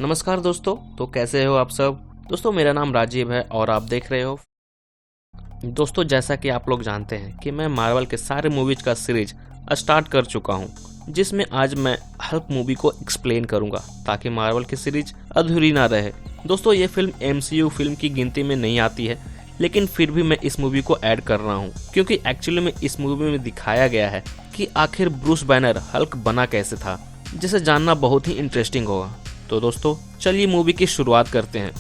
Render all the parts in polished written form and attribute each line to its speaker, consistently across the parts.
Speaker 1: नमस्कार दोस्तों। तो कैसे हो आप सब। दोस्तों मेरा नाम राजीव है और आप देख रहे हो। दोस्तों जैसा कि आप लोग जानते हैं कि मैं मार्वल के सारे मूवीज का सीरीज स्टार्ट कर चुका हूं, जिसमें आज मैं हल्क मूवी को एक्सप्लेन करूंगा ताकि मार्वल की सीरीज अधूरी ना रहे। दोस्तों ये फिल्म एमसीयू फिल्म की गिनती में नहीं आती है, लेकिन फिर भी मैं इस मूवी को ऐड कर रहा हूं क्योंकि एक्चुअली में इस मूवी में दिखाया गया है कि आखिर ब्रूस बैनर हल्क बना कैसे था, जिसे जानना बहुत ही इंटरेस्टिंग होगा। तो दोस्तों चलिए मूवी की शुरुआत करते हैं।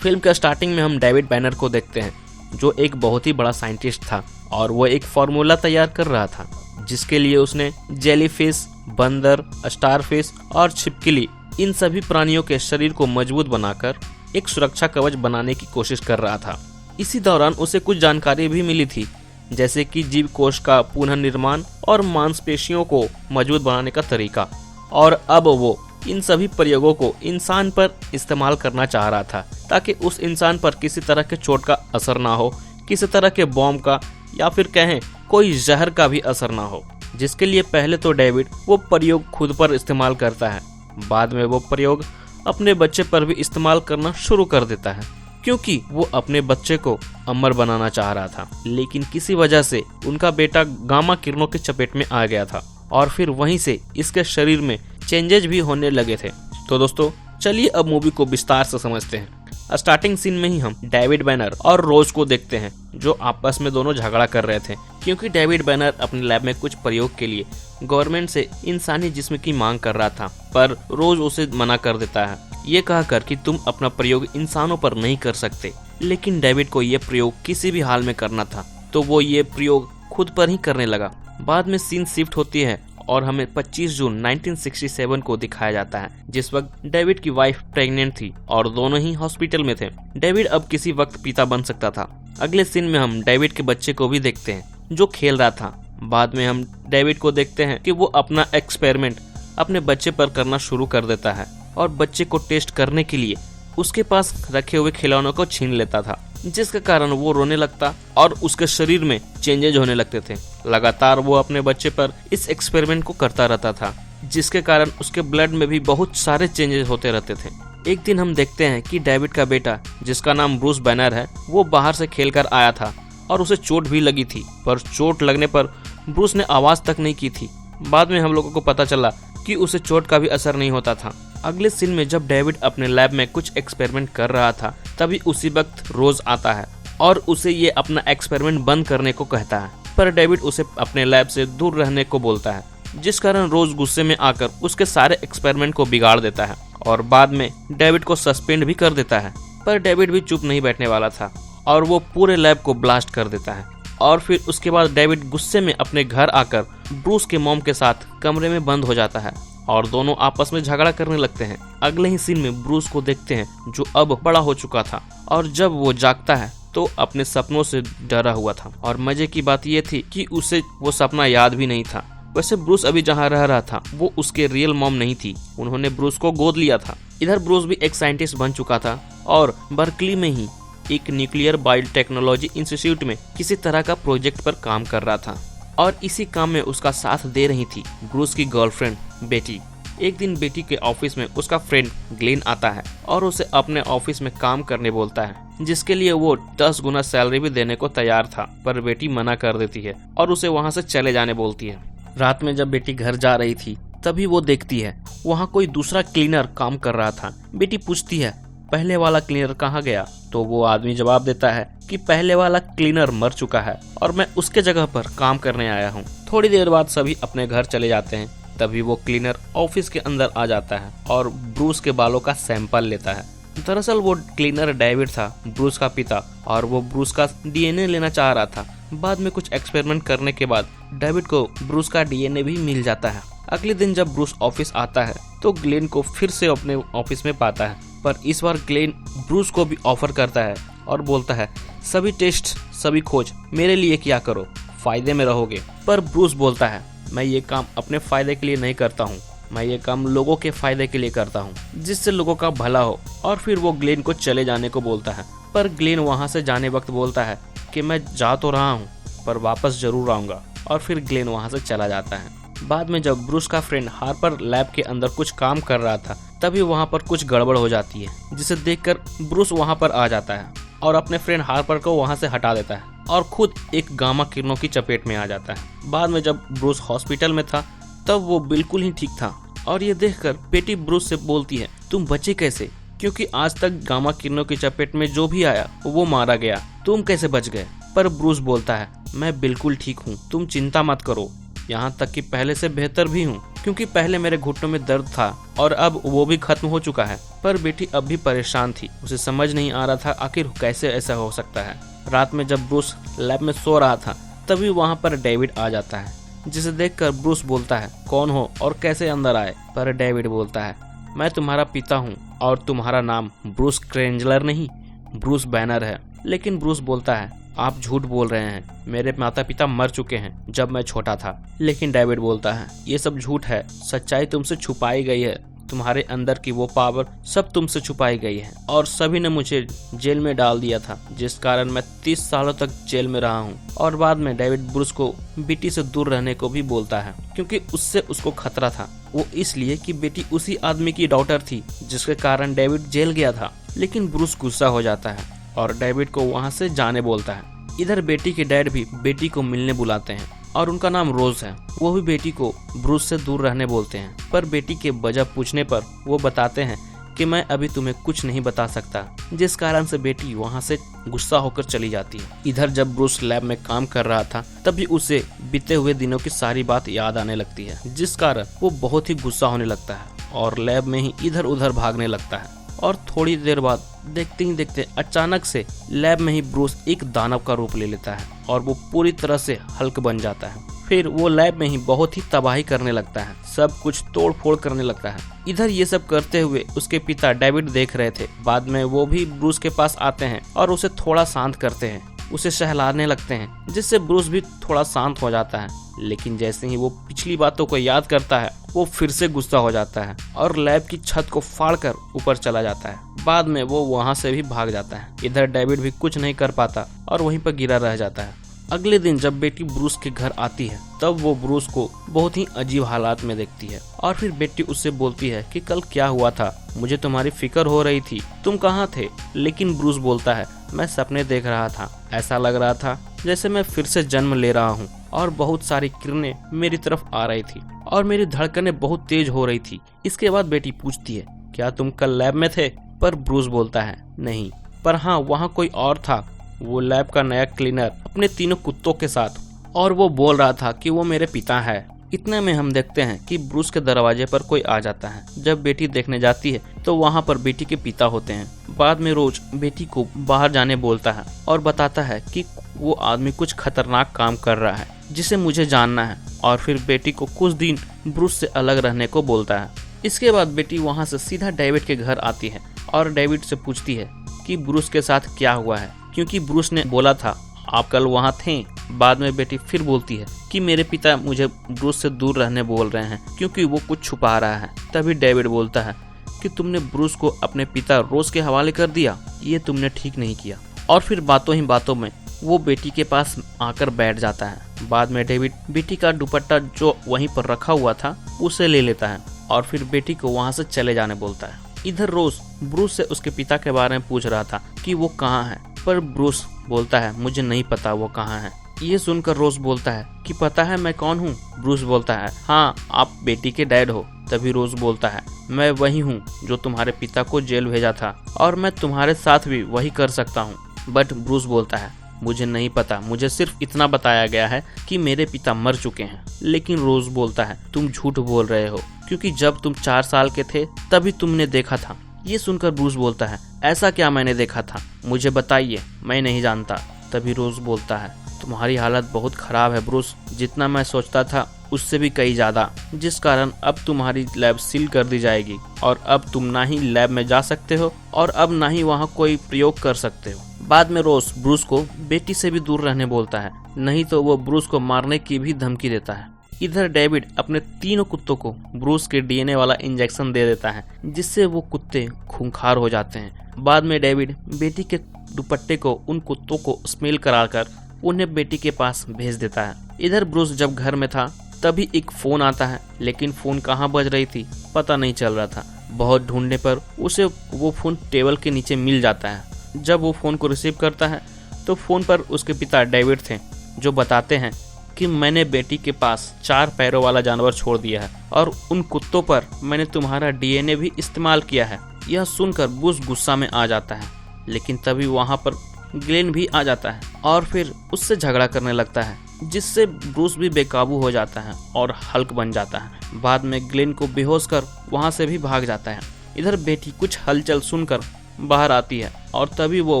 Speaker 1: फिल्म का स्टार्टिंग में हम डेविड बैनर को देखते हैं, जो एक बहुत ही बड़ा साइंटिस्ट था और वो एक फार्मूला तैयार कर रहा था, जिसके लिए उसने जेलीफिश, बंदर, स्टारफिश और छिपकली इन सभी प्राणियों के शरीर को मजबूत बनाकर एक सुरक्षा कवच बनाने की कोशिश कर रहा था। इसी दौरान उसे कुछ जानकारी भी मिली थी, जैसे कि जीव कोश का पुनर्निर्माण और मांसपेशियों को मजबूत बनाने का तरीका। और अब वो इन सभी प्रयोगों को इंसान पर इस्तेमाल करना चाह रहा था ताकि उस इंसान पर किसी तरह के चोट का असर ना हो, किसी तरह के बॉम्ब का या फिर कहें कोई जहर का भी असर ना हो। जिसके लिए पहले तो डेविड वो प्रयोग खुद पर इस्तेमाल करता है, बाद में वो प्रयोग अपने बच्चे पर भी इस्तेमाल करना शुरू कर देता है, क्योंकि वो अपने बच्चे को अमर बनाना चाह रहा था। लेकिन किसी वजह से उनका बेटा गामा किरणों की चपेट में आ गया था और फिर वहीं से इसके शरीर में चेंजेस भी होने लगे थे। तो दोस्तों चलिए अब मूवी को विस्तार से समझते हैं। स्टार्टिंग सीन में ही हम डेविड बैनर और रोज को देखते हैं, जो आपस में दोनों झगड़ा कर रहे थे, क्योंकि डेविड बैनर अपने लैब में कुछ प्रयोग के लिए गवर्नमेंट से इंसानी जिस्म की मांग कर रहा था, पर रोज उसे मना कर देता है, ये कहकर कि तुम अपना प्रयोग इंसानों पर नहीं कर सकते। लेकिन डेविड को यह प्रयोग किसी भी हाल में करना था, तो वो ये प्रयोग खुद पर ही करने लगा। बाद में सीन शिफ्ट होती है और हमें 25 जून 1967 को दिखाया जाता है, जिस वक्त डेविड की वाइफ प्रेग्नेंट थी और दोनों ही हॉस्पिटल में थे। डेविड अब किसी वक्त पिता बन सकता था। अगले सीन में हम डेविड के बच्चे को भी देखते हैं, जो खेल रहा था। बाद में हम डेविड को देखते हैं कि वो अपना एक्सपेरिमेंट अपने बच्चे पर करना शुरू कर देता है और बच्चे को टेस्ट करने के लिए उसके पास रखे हुए खिलौनों को छीन लेता था, जिसके कारण वो रोने लगता और उसके शरीर में चेंजेज होने लगते थे। लगातार वो अपने बच्चे पर इस एक्सपेरिमेंट को करता रहता था, जिसके कारण उसके ब्लड में भी बहुत सारे चेंजेस होते रहते थे। एक दिन हम देखते हैं कि डेविड का बेटा, जिसका नाम ब्रूस बैनर है, वो बाहर से खेलकर आया था और उसे चोट भी लगी थी, पर चोट लगने पर ब्रूस ने आवाज तक नहीं की थी। बाद में हम लोगों को पता चला कि उसे चोट का भी असर नहीं होता था। अगले सीन में जब डेविड अपने लैब में कुछ एक्सपेरिमेंट कर रहा था, तभी उसी वक्त रोज आता है और उसे ये अपना एक्सपेरिमेंट बंद करने को कहता है, पर डेविड उसे अपने लैब से दूर रहने को बोलता है, जिस कारण रोज गुस्से में आकर उसके सारे एक्सपेरिमेंट को बिगाड़ देता है और बाद में डेविड को सस्पेंड भी कर देता है। पर डेविड भी चुप नहीं बैठने वाला था और वो पूरे लैब को ब्लास्ट कर देता है। और फिर उसके बाद डेविड गुस्से में अपने घर आकर ब्रूस के मॉम के साथ कमरे में बंद हो जाता है और दोनों आपस में झगड़ा करने लगते हैं। अगले ही सीन में ब्रूस को देखते हैं, जो अब बड़ा हो चुका था और जब वो जागता है तो अपने सपनों से डरा हुआ था। और मजे की बात ये थी कि उसे वो सपना याद भी नहीं था। वैसे ब्रूस अभी जहाँ रह रहा था वो उसके रियल मॉम नहीं थी, उन्होंने ब्रूस को गोद लिया था। इधर ब्रूस भी एक साइंटिस्ट बन चुका था और बर्कली में ही एक न्यूक्लियर बायोटेक्नोलॉजी इंस्टीट्यूट में किसी तरह का प्रोजेक्ट पर काम कर रहा था और इसी काम में उसका साथ दे रही थी ब्रूस की गर्लफ्रेंड बेटी। एक दिन बेटी के ऑफिस में उसका फ्रेंड ग्लेन आता है और उसे अपने ऑफिस में काम करने बोलता है, जिसके लिए वो 10 गुना सैलरी भी देने को तैयार था, पर बेटी मना कर देती है और उसे वहाँ से चले जाने बोलती है। रात में जब बेटी घर जा रही थी तभी वो देखती है वहाँ कोई दूसरा क्लीनर काम कर रहा था। बेटी पूछती है पहले वाला क्लीनर कहाँ गया, तो वो आदमी जवाब देता है कि पहले वाला क्लीनर मर चुका है और मैं उसके जगह पर काम करने आया हूँ। थोड़ी देर बाद सभी अपने घर चले जाते हैं, तभी वो क्लीनर ऑफिस के अंदर आ जाता है और ब्रूस के बालों का सैंपल लेता है। दरअसल वो क्लीनर डेविड था, ब्रूस का पिता, और वो ब्रूस का डीएनए लेना चाह रहा था। बाद में कुछ एक्सपेरिमेंट करने के बाद डेविड को ब्रूस का डीएनए भी मिल जाता है। अगले दिन जब ब्रूस ऑफिस आता है तो ग्लेन को फिर से अपने ऑफिस में पाता है, पर इस बार ग्लेन ब्रूस को भी ऑफर करता है और बोलता है सभी टेस्ट, सभी खोज मेरे लिए किया करो, फायदे में रहोगे। पर ब्रूस बोलता है मैं ये काम अपने फायदे के लिए नहीं करता हूँ, मैं ये काम लोगों के फायदे के लिए करता हूँ, जिससे लोगों का भला हो। और फिर वो ग्लेन को चले जाने को बोलता है, पर ग्लेन वहाँ से जाने वक्त बोलता है कि मैं जा तो रहा हूँ पर वापस जरूर आऊंगा, और फिर ग्लेन वहाँ से चला जाता है। बाद में जब ब्रूस का फ्रेंड हार्पर लैब के अंदर कुछ काम कर रहा था तभी वहाँ पर कुछ गड़बड़ हो जाती है, जिसे देखकर ब्रूस वहाँ पर आ जाता है और अपने फ्रेंड हार्पर को वहाँ से हटा देता है और खुद एक गामा किरणों की चपेट में आ जाता है। बाद में जब ब्रूस हॉस्पिटल में था तब वो बिल्कुल ही ठीक था और ये देखकर बेटी ब्रूस से बोलती है, तुम बचे कैसे? क्योंकि आज तक गामा किरणों की चपेट में जो भी आया वो मारा गया, तुम कैसे बच गए? पर ब्रूस बोलता है, मैं बिल्कुल ठीक हूँ, तुम चिंता मत करो, यहाँ तक कि पहले से बेहतर भी हूँ, क्योंकि पहले मेरे घुटनों में दर्द था और अब वो भी खत्म हो चुका है। पर बेटी अब भी परेशान थी, उसे समझ नहीं आ रहा था आखिर कैसे ऐसा हो सकता है। रात में जब ब्रूस लैब में सो रहा था तभी वहाँ पर डेविड आ जाता है, जिसे देखकर ब्रूस बोलता है, कौन हो और कैसे अंदर आए? पर डेविड बोलता है, मैं तुम्हारा पिता हूँ और तुम्हारा नाम ब्रूस क्रेंजलर नहीं ब्रूस बैनर है। लेकिन ब्रूस बोलता है, आप झूठ बोल रहे हैं, मेरे माता पिता मर चुके हैं जब मैं छोटा था। लेकिन डेविड बोलता है, ये सब झूठ है, सच्चाई तुमसे छुपाई गई है, तुम्हारे अंदर की वो पावर सब तुमसे छुपाई गई है और सभी ने मुझे जेल में डाल दिया था, जिस कारण मैं 30 सालों तक जेल में रहा हूँ। और बाद में डेविड ब्रूस को बेटी से दूर रहने को भी बोलता है, क्योंकि उससे उसको खतरा था। वो इसलिए कि बेटी उसी आदमी की डॉटर थी जिसके कारण डेविड जेल गया था। लेकिन ब्रूस गुस्सा हो जाता है और डेविड को वहाँ से जाने बोलता है। इधर बेटी के डैड भी बेटी को मिलने बुलाते हैं और उनका नाम रोज है। वो भी बेटी को ब्रूस से दूर रहने बोलते हैं, पर बेटी के वजह पूछने पर वो बताते हैं कि मैं अभी तुम्हें कुछ नहीं बता सकता, जिस कारण से बेटी वहाँ से गुस्सा होकर चली जाती है। इधर जब ब्रूस लैब में काम कर रहा था तभी उसे बीते हुए दिनों की सारी बात याद आने लगती है, जिस कारण वो बहुत ही गुस्सा होने लगता है और लैब में ही इधर उधर भागने लगता है। और थोड़ी देर बाद देखते ही देखते अचानक से लैब में ही ब्रूस एक दानव का रूप ले लेता है और वो पूरी तरह से हल्क बन जाता है। फिर वो लैब में ही बहुत ही तबाही करने लगता है, सब कुछ तोड़ फोड़ करने लगता है। इधर ये सब करते हुए उसके पिता डेविड देख रहे थे। बाद में वो भी ब्रूस के पास आते हैं और उसे थोड़ा शांत करते हैं, उसे सहलाने लगते हैं, जिससे ब्रूस भी थोड़ा शांत हो जाता है। लेकिन जैसे ही वो पिछली बातों को याद करता है वो फिर से गुस्सा हो जाता है और लैब की छत को फाड़कर ऊपर चला जाता है। बाद में वो वहां से भी भाग जाता है। इधर डेविड भी कुछ नहीं कर पाता और वहीं पर गिरा रह जाता है। अगले दिन जब बेटी ब्रूस के घर आती है तब वो ब्रूस को बहुत ही अजीब हालात में देखती है और फिर बेटी उससे बोलती है कि कल क्या हुआ था, मुझे तुम्हारी फिक्र हो रही थी, तुम कहाँ थे? लेकिन ब्रूस बोलता है, मैं सपने देख रहा था, ऐसा लग रहा था जैसे मैं फिर से जन्म ले रहा हूँ और बहुत सारी किरणें मेरी तरफ आ रही थी और मेरी धड़कनें बहुत तेज हो रही थी। इसके बाद बेटी पूछती है, क्या तुम कल लैब में थे? पर ब्रूस बोलता है, नहीं, पर हाँ वहाँ कोई और था, वो लैब का नया क्लीनर अपने तीनों कुत्तों के साथ, और वो बोल रहा था कि वो मेरे पिता है। इतने में हम देखते हैं कि ब्रूस के दरवाजे पर कोई आ जाता है। जब बेटी देखने जाती है तो वहाँ पर बेटी के पिता होते हैं। बाद में रोज बेटी को बाहर जाने बोलता है और बताता है कि वो आदमी कुछ खतरनाक काम कर रहा है जिसे मुझे जानना है, और फिर बेटी को कुछ दिन ब्रूस से अलग रहने को बोलता है। इसके बाद बेटी वहाँ से सीधा डेविड के घर आती है और डेविड से पूछती है कि ब्रूस के साथ क्या हुआ है, क्योंकि ब्रूस ने बोला था आप कल वहाँ थे। बाद में बेटी फिर बोलती है कि मेरे पिता मुझे ब्रूस से दूर रहने बोल रहे हैं क्योंकि वो कुछ छुपा रहा है। तभी डेविड बोलता है कि तुमने ब्रूस को अपने पिता रोज के हवाले कर दिया, ये तुमने ठीक नहीं किया। और फिर बातों ही बातों में वो बेटी के पास आकर बैठ जाता है। बाद में डेविड बेटी का दुपट्टा जो वहीं पर रखा हुआ था उसे ले लेता है और फिर बेटी को वहाँ से चले जाने बोलता है। इधर रोज ब्रूस से उसके पिता के बारे में पूछ रहा था कि वो कहाँ है, पर ब्रूस बोलता है मुझे नहीं पता वो कहाँ है। ये सुनकर रोज बोलता है कि पता है मैं कौन हूँ? ब्रूस बोलता है हाँ, आप बेटी के डैड हो। तभी रोज बोलता है मैं वही हूँ जो तुम्हारे पिता को जेल भेजा था और मैं तुम्हारे साथ भी वही कर सकता हूँ। बट ब्रूस बोलता है मुझे नहीं पता, मुझे सिर्फ इतना बताया गया है कि मेरे पिता मर चुके हैं। लेकिन रोज बोलता है तुम झूठ बोल रहे हो, क्योंकि जब तुम 4 साल के थे तभी तुमने देखा था। ये सुनकर ब्रूस बोलता है ऐसा क्या मैंने देखा था, मुझे बताइए, मैं नहीं जानता। तभी रोज बोलता है तुम्हारी हालत बहुत खराब है ब्रूस, जितना मैं सोचता था उससे भी कई ज्यादा, जिस कारण अब तुम्हारी लैब सील कर दी जाएगी और अब तुम ना ही लैब में जा सकते हो और अब ना ही वहाँ कोई प्रयोग कर सकते हो। बाद में रोज ब्रूस को बेटी से भी दूर रहने बोलता है, नहीं तो वो ब्रूस को मारने की भी धमकी देता है। इधर डेविड अपने तीनों कुत्तों को ब्रूस के डीएनए वाला इंजेक्शन दे देता है, जिससे वो कुत्ते खूंखार हो जाते हैं। बाद में डेविड बेटी के दुपट्टे को उन कुत्तों को स्मेल कराकर उन्हें बेटी के पास भेज देता है। इधर ब्रूस जब घर में था तभी एक फोन आता है, लेकिन फोन कहाँ बज रही थी पता नहीं चल रहा था। बहुत ढूंढने पर उसे वो फोन टेबल के नीचे मिल जाता है। जब वो फोन को रिसीव करता है तो फोन पर उसके पिता डेविड थे, जो बताते हैं कि मैंने बेटी के पास 4 पैरों वाला जानवर छोड़ दिया है और उन कुत्तों पर मैंने तुम्हारा डीएनए भी इस्तेमाल किया है। यह सुनकर ब्रूस गुस्सा में आ जाता है, लेकिन तभी वहां पर ग्लेन भी आ जाता है और फिर उससे झगड़ा करने लगता है, जिससे ब्रूस भी बेकाबू हो जाता है और हल्क बन जाता है। बाद में ग्लेन को बेहोश कर वहां से भी भाग जाता है। इधर बेटी कुछ हलचल सुनकर बाहर आती है और तभी वो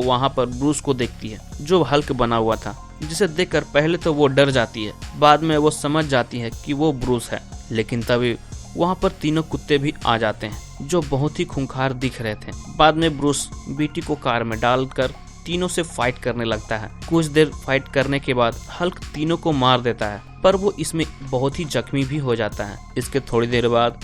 Speaker 1: वहां पर ब्रूस को देखती है, जो हल्क बना हुआ था, जिसे देखकर पहले तो वो डर जाती है। बाद में वो समझ जाती है कि वो ब्रूस है, लेकिन तभी वहां पर तीनों कुत्ते भी आ जाते हैं, जो बहुत ही खूंखार दिख रहे थे। बाद में ब्रूस बेटी को कार में डालकर तीनों से फाइट करने लगता है। कुछ देर फाइट करने के बाद हल्क तीनों को मार देता है, पर वो इसमें बहुत ही जख्मी भी हो जाता है। इसके थोड़ी देर बाद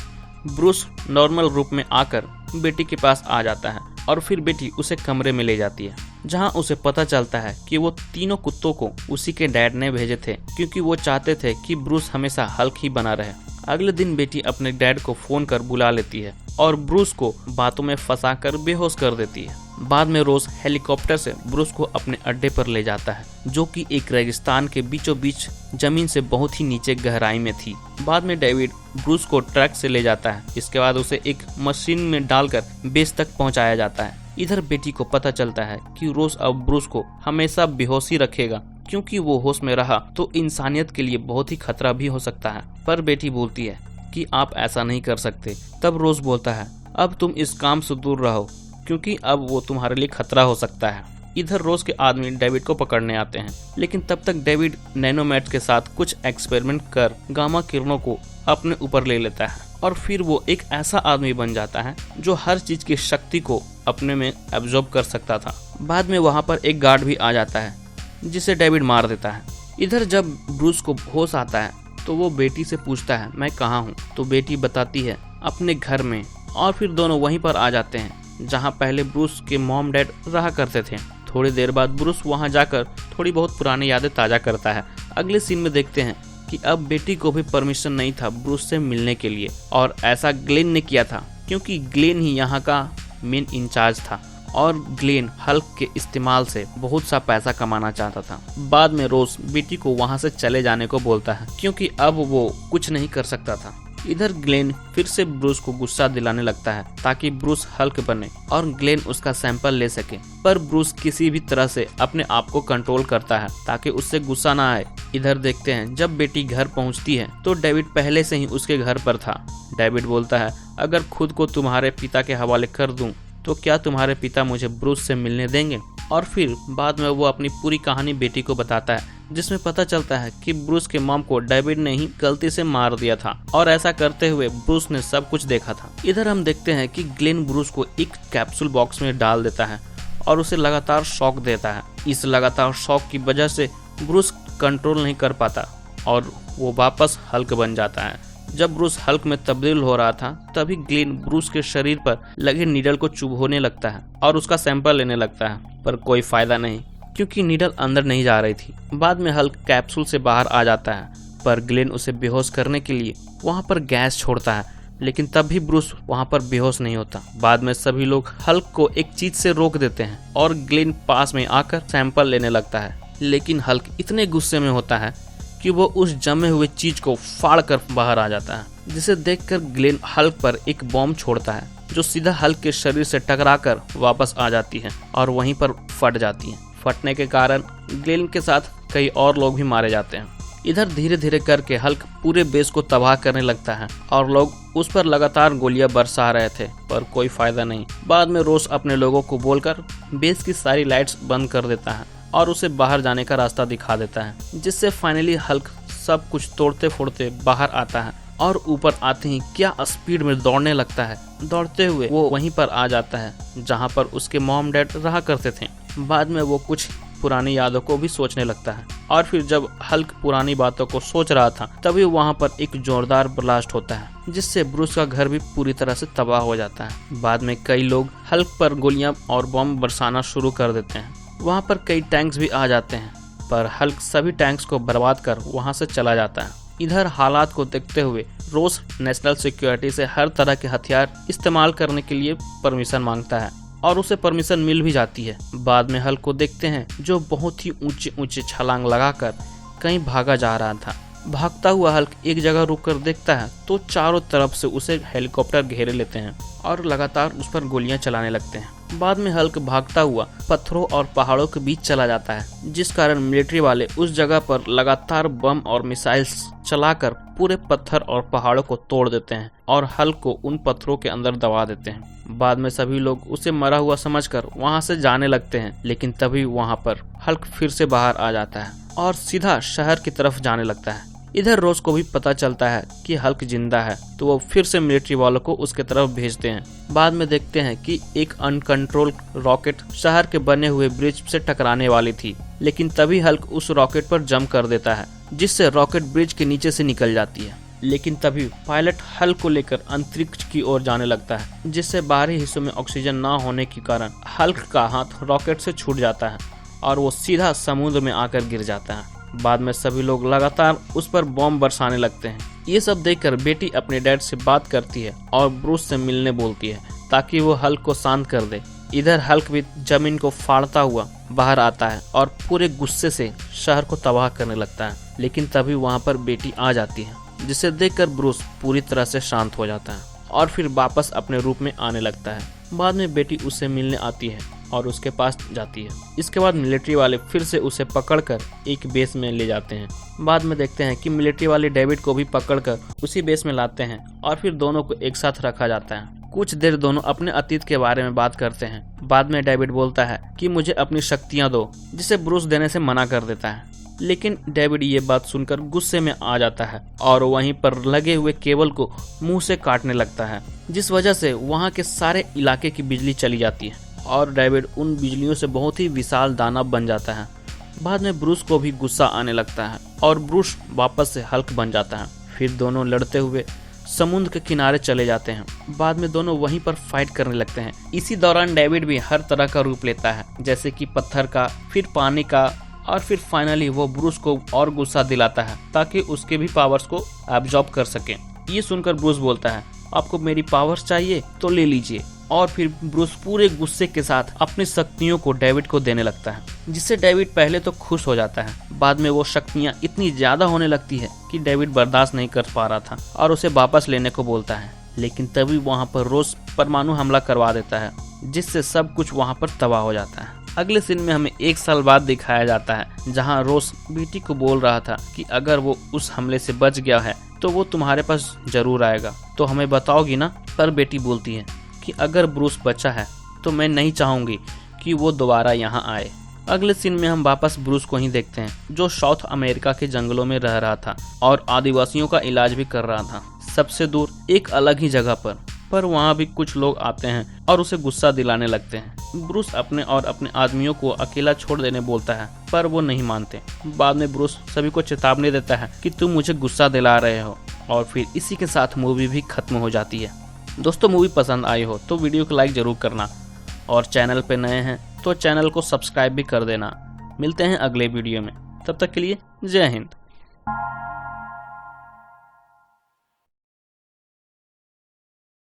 Speaker 1: ब्रूस नॉर्मल रूप में आकर बेटी के पास आ जाता है और फिर बेटी उसे कमरे में ले जाती है, जहां उसे पता चलता है कि वो तीनों कुत्तों को उसी के डैड ने भेजे थे, क्योंकि वो चाहते थे कि ब्रूस हमेशा हल्क ही बना रहे। अगले दिन बेटी अपने डैड को फोन कर बुला लेती है और ब्रूस को बातों में फंसाकर बेहोश कर देती है। बाद में रोज हेलीकॉप्टर से ब्रूस को अपने अड्डे पर ले जाता है, जो कि एक रेगिस्तान के बीचों बीच जमीन से बहुत ही नीचे गहराई में थी। बाद में डेविड ब्रूस को ट्रक से ले जाता है। इसके बाद उसे एक मशीन में डालकर बेस तक पहुंचाया जाता है। इधर बेटी को पता चलता है कि रोज अब ब्रूस को हमेशा बेहोश ही रखेगा, क्योंकि वो होश में रहा तो इंसानियत के लिए बहुत ही खतरा भी हो सकता है। पर बेटी बोलती है कि आप ऐसा नहीं कर सकते। तब रोज बोलता है, अब तुम इस काम से दूर रहो, क्योंकि अब वो तुम्हारे लिए खतरा हो सकता है। इधर रोज के आदमी डेविड को पकड़ने आते हैं, लेकिन तब तक डेविड नैनोमेट के साथ कुछ एक्सपेरिमेंट कर गामा किरणों को अपने ऊपर ले लेता है और फिर वो एक ऐसा आदमी बन जाता है जो हर चीज की शक्ति को अपने में एब्जॉर्ब कर सकता था। बाद में वहां पर एक गार्ड भी आ जाता है, जिसे डेविड मार देता है। इधर जब ब्रूस को होश आता है तो वो बेटी से पूछता है, मैं कहाँ हूँ? तो बेटी बताती है, अपने घर में। और फिर दोनों वहीं पर आ जाते हैं जहाँ पहले ब्रूस के मॉम डैड रहा करते थे। थोड़ी देर बाद ब्रूस वहां जाकर थोड़ी बहुत पुरानी यादें ताजा करता है। अगले सीन में देखते हैं कि अब बेटी को भी परमिशन नहीं था ब्रूस से मिलने के लिए, और ऐसा ग्लेन ने किया था, क्योंकि ग्लेन ही यहाँ का मेन इंचार्ज था और ग्लेन हल्क के इस्तेमाल से बहुत सा पैसा कमाना चाहता था। बाद में रोज बेटी को वहां से चले जाने को बोलता है, क्योंकि अब वो कुछ नहीं कर सकता था। इधर ग्लेन फिर से ब्रूस को गुस्सा दिलाने लगता है ताकि ब्रूस हल्क बने और ग्लेन उसका सैंपल ले सके, पर ब्रूस किसी भी तरह से अपने आप को कंट्रोल करता है ताकि उससे गुस्सा ना आए। इधर देखते हैं जब बेटी घर पहुंचती है तो डेविड पहले से ही उसके घर पर था। डेविड बोलता है, अगर खुद को तुम्हारे पिता के हवाले कर दूं तो क्या तुम्हारे पिता मुझे ब्रूस से मिलने देंगे? और फिर बाद में वो अपनी पूरी कहानी बेटी को बताता है, जिसमें पता चलता है कि ब्रूस के मॉम को डेविड ने ही गलती से मार दिया था और ऐसा करते हुए ब्रूस ने सब कुछ देखा था। इधर हम देखते हैं कि ग्लेन ब्रूस को एक कैप्सूल बॉक्स में डाल देता है और उसे लगातार शॉक देता है। इस लगातार शॉक की वजह से ब्रूस कंट्रोल नहीं कर पाता और वो वापस हल्क बन जाता है। जब ब्रूस हल्क में तब्दील हो रहा था तभी ग्लेन ब्रूस के शरीर पर लगे नीडल को चुभोने लगता है और उसका सैंपल लेने लगता है, पर कोई फायदा नहीं, क्योंकि नीडल अंदर नहीं जा रही थी। बाद में हल्क कैप्सूल से बाहर आ जाता है, पर ग्लेन उसे बेहोश करने के लिए वहां पर गैस छोड़ता है, लेकिन तब भी ब्रूस वहां पर बेहोश नहीं होता। बाद में सभी लोग हल्क को एक चीज से रोक देते हैं और ग्लेन पास में आकर सैंपल लेने लगता है, लेकिन हल्क इतने गुस्से में होता है कि वो उस जमे हुए चीज को फाड़ कर बाहर आ जाता है, जिसे देखकर ग्लेन हल्क पर एक बॉम्ब छोड़ता है जो सीधा हल्क के शरीर से टकराकर वापस आ जाती है और वहीं पर फट जाती है। फटने के कारण ग्लेन के साथ कई और लोग भी मारे जाते हैं। इधर धीरे धीरे करके हल्क पूरे बेस को तबाह करने लगता है और लोग उस पर लगातार गोलियां बरसा रहे थे, पर कोई फायदा नहीं। बाद में रोस अपने लोगों को बोलकर बेस की सारी लाइट्स बंद कर देता है और उसे बाहर जाने का रास्ता दिखा देता है, जिससे फाइनली हल्क सब कुछ तोड़ते फोड़ते बाहर आता है और ऊपर आते ही क्या स्पीड में दौड़ने लगता है। दौड़ते हुए वो वहीं पर आ जाता है जहां पर उसके मॉम डैड रहा करते थे। बाद में वो कुछ पुरानी यादों को भी सोचने लगता है और फिर जब हल्क पुरानी बातों को सोच रहा था तभी वहां पर एक जोरदार ब्लास्ट होता है, जिससे ब्रूस का घर भी पूरी तरह से तबाह हो जाता है। बाद में कई लोग हल्क पर गोलियां और बम बरसाना शुरू कर देते हैं। वहां पर कई टैंक्स भी आ जाते हैं, पर हल्क सभी टैंक्स को बर्बाद कर वहां से चला जाता है। इधर हालात को देखते हुए रोज नेशनल सिक्योरिटी से हर तरह के हथियार इस्तेमाल करने के लिए परमिशन मांगता है और उसे परमिशन मिल भी जाती है। बाद में हल्क को देखते हैं जो बहुत ही ऊंचे ऊंचे छलांग लगाकर कहीं भागा जा रहा था। भागता हुआ हल्क एक जगह रुककर देखता है तो चारों तरफ से उसे हेलीकॉप्टर घेरे लेते हैं और लगातार उस पर गोलियां चलाने लगते हैं। बाद में हल्क भागता हुआ पत्थरों और पहाड़ों के बीच चला जाता है, जिस कारण मिलिट्री वाले उस जगह पर लगातार बम और मिसाइल्स चलाकर पूरे पत्थर और पहाड़ों को तोड़ देते हैं और हल्क को उन पत्थरों के अंदर दबा देते हैं। बाद में सभी लोग उसे मरा हुआ समझकर वहां से जाने लगते हैं, लेकिन तभी वहां पर हल्क फिर से बाहर आ जाता है और सीधा शहर की तरफ जाने लगता है। इधर रोज को भी पता चलता है कि हल्क जिंदा है, तो वो फिर से मिलिट्री वालों को उसके तरफ भेजते हैं। बाद में देखते हैं कि एक अनकंट्रोल रॉकेट शहर के बने हुए ब्रिज से टकराने वाली थी, लेकिन तभी हल्क उस रॉकेट पर जंप कर देता है, जिससे रॉकेट ब्रिज के नीचे से निकल जाती है। लेकिन तभी पायलट हल्क को लेकर अंतरिक्ष की ओर जाने लगता है, जिससे बाहरी हिस्सों में ऑक्सीजन न होने के कारण हल्क का हाथ रॉकेट से छूट जाता है और वो सीधा समुद्र में आकर गिर जाता है। बाद में सभी लोग लगातार उस पर बॉम्ब बरसाने लगते हैं। ये सब देखकर बेटी अपने डैड से बात करती है और ब्रूस से मिलने बोलती है ताकि वो हल्क को शांत कर दे। इधर हल्क भी जमीन को फाड़ता हुआ बाहर आता है और पूरे गुस्से से शहर को तबाह करने लगता है, लेकिन तभी वहाँ पर बेटी आ जाती है, जिसे देखकर ब्रूस पूरी तरह से शांत हो जाता है और फिर वापस अपने रूप में आने लगता है। बाद में बेटी उससे मिलने आती है और उसके पास जाती है। इसके बाद मिलिट्री वाले फिर से उसे पकड़कर एक बेस में ले जाते हैं। बाद में देखते हैं कि मिलिट्री वाले डेविड को भी पकड़कर उसी बेस में लाते हैं और फिर दोनों को एक साथ रखा जाता है। कुछ देर दोनों अपने अतीत के बारे में बात करते हैं। बाद में डेविड बोलता है कि मुझे अपनी शक्तियां दो, जिसे ब्रूस देने से मना कर देता है, लेकिन डेविड ये बात सुनकर गुस्से में आ जाता है और वहीं पर लगे हुए केबल को मुंह से काटने लगता है, जिस वजह से वहां के सारे इलाके की बिजली चली जाती है और डेविड उन बिजलियों से बहुत ही विशाल दानव बन जाता है। बाद में ब्रूस को भी गुस्सा आने लगता है और ब्रूस वापस से हल्क बन जाता है। फिर दोनों लड़ते हुए समुद्र के किनारे चले जाते हैं। बाद में दोनों वहीं पर फाइट करने लगते हैं। इसी दौरान डेविड भी हर तरह का रूप लेता है, जैसे कि पत्थर का, फिर पानी का, और फिर फाइनली वो ब्रूस को और गुस्सा दिलाता है ताकि उसके भी पावर्स को एब्जॉर्ब कर सके। ये सुनकर ब्रूस बोलता है, आपको मेरी पावर्स चाहिए तो ले लीजिए, और फिर ब्रूस पूरे गुस्से के साथ अपनी शक्तियों को डेविड को देने लगता है, जिससे डेविड पहले तो खुश हो जाता है। बाद में वो शक्तियाँ इतनी ज्यादा होने लगती है कि डेविड बर्दाश्त नहीं कर पा रहा था और उसे वापस लेने को बोलता है, लेकिन तभी वहाँ पर रोज परमाणु हमला करवा देता है, जिससे सब कुछ वहाँ पर तबाह हो जाता है। अगले सीन में हमें 1 साल बाद दिखाया जाता है, जहाँ रोज बेटी को बोल रहा था कि अगर वो उस हमले से बच गया है तो वो तुम्हारे पास जरूर आएगा, तो हमें बताओगी ना। पर बेटी बोलती है कि अगर ब्रूस बचा है तो मैं नहीं चाहूंगी कि वो दोबारा यहाँ आए। अगले सीन में हम वापस ब्रूस को ही देखते हैं, जो साउथ अमेरिका के जंगलों में रह रहा था और आदिवासियों का इलाज भी कर रहा था, सबसे दूर एक अलग ही जगह पर वहाँ भी कुछ लोग आते हैं और उसे गुस्सा दिलाने लगते हैं। ब्रूस अपने और अपने आदमियों को अकेला छोड़ देने बोलता है, पर वो नहीं मानते। बाद में ब्रूस सभी को चेतावनी देता है कि तुम मुझे गुस्सा दिला रहे हो, और फिर इसी के साथ मूवी भी खत्म हो जाती है। दोस्तों, मूवी पसंद आई हो तो वीडियो को लाइक जरूर करना, और चैनल पे नए हैं तो चैनल को सब्सक्राइब भी कर देना। मिलते हैं अगले वीडियो में, तब तक के लिए जय हिंद।